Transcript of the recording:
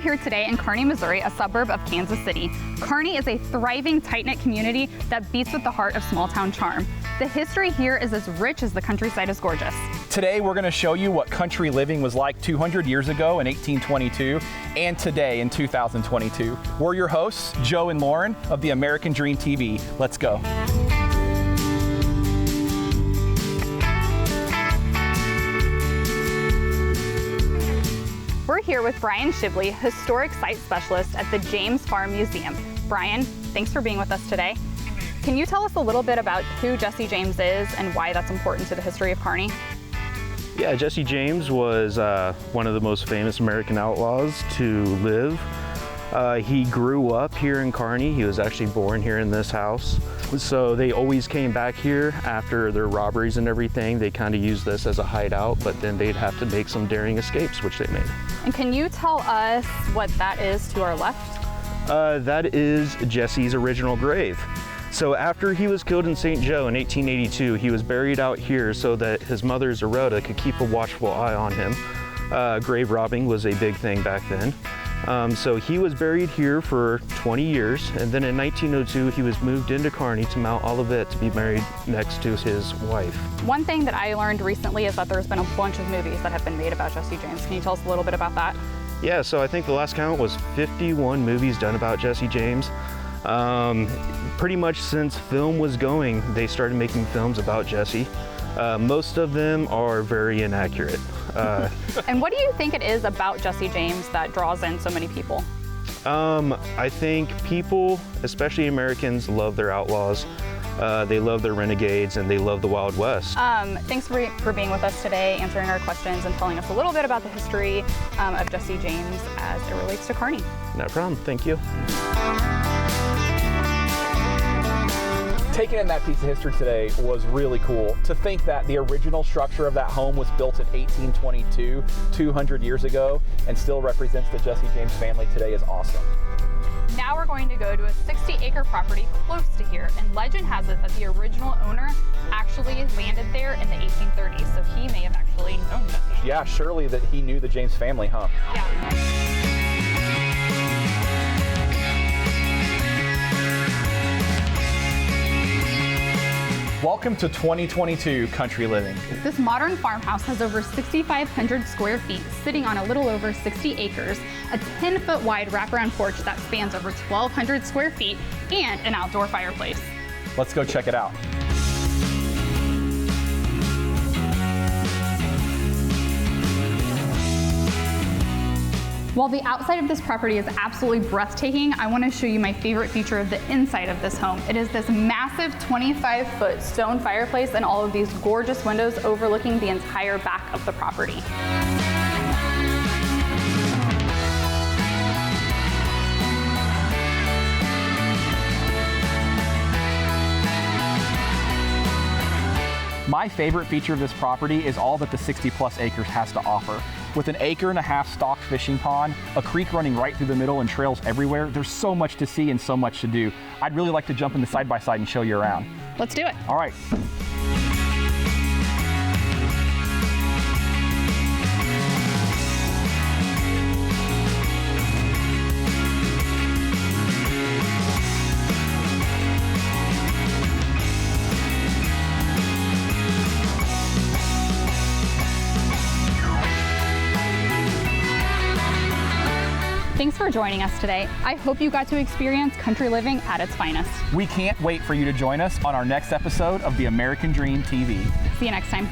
here today in Kearney, Missouri, a suburb of Kansas City. Kearney is a thriving, tight-knit community that beats with the heart of small-town charm. The history here is as rich as the countryside is gorgeous. Today, we're going to show you what country living was like 200 years ago in 1822 and today in 2022. We're your hosts, Joe and Lauren of the American Dream TV. Let's go. We're here with Brian Shibley, Historic Site Specialist at the James Farm Museum. Brian, thanks for being with us today. Can you tell us a little bit about who Jesse James is and why that's important to the history of Kearney? Yeah, Jesse James was one of the most famous American outlaws to live. He grew up here in Kearney. He was actually born here in this house. So they always came back here after their robberies and everything. They kind of used this as a hideout, but then they'd have to make some daring escapes, which they made. And can you tell us what that is to our left? That is Jesse's original grave. So after he was killed in St. Joe in 1882, he was buried out here so that his mother, Zerota, could keep a watchful eye on him. Grave robbing was a big thing back then. So he was buried here for 20 years, and then in 1902 he was moved into Kearney to Mount Olivet to be married next to his wife. One thing that I learned recently is that there's been a bunch of movies that have been made about Jesse James. Can you tell us a little bit about that? Yeah, so I think the last count was 51 movies done about Jesse James. Pretty much since film was going, they started making films about Jesse. Most of them are very inaccurate. And what do you think it is about Jesse James that draws in so many people? I think people, especially Americans, love their outlaws. They love their renegades and they love the Wild West. Thanks for being with us today, answering our questions and telling us a little bit about the history of Jesse James as it relates to Kearney. No problem, thank you. Taking in that piece of history today was really cool. To think that the original structure of that home was built in 1822, 200 years ago, and still represents the Jesse James family today is awesome. Now we're going to go to a 60-acre property close to here, and legend has it that the original owner actually landed there in the 1830s, so he may have actually known Jesse James. Yeah, surely that he knew the James family, huh? Yeah. Welcome to 2022 Country Living. This modern farmhouse has over 6,500 square feet, sitting on a little over 60 acres, a 10-foot wide wraparound porch that spans over 1,200 square feet, and an outdoor fireplace. Let's go check it out. While the outside of this property is absolutely breathtaking, I want to show you my favorite feature of the inside of this home. It is this massive 25-foot stone fireplace and all of these gorgeous windows overlooking the entire back of the property. My favorite feature of this property is all that the 60-plus acres has to offer. With an 1.5 acre stocked fishing pond, a creek running right through the middle and trails everywhere, there's so much to see and so much to do. I'd really like to jump in the side-by-side and show you around. Let's do it. All right. Thanks for joining us today. I hope you got to experience country living at its finest. We can't wait for you to join us on our next episode of the American Dream TV. See you next time.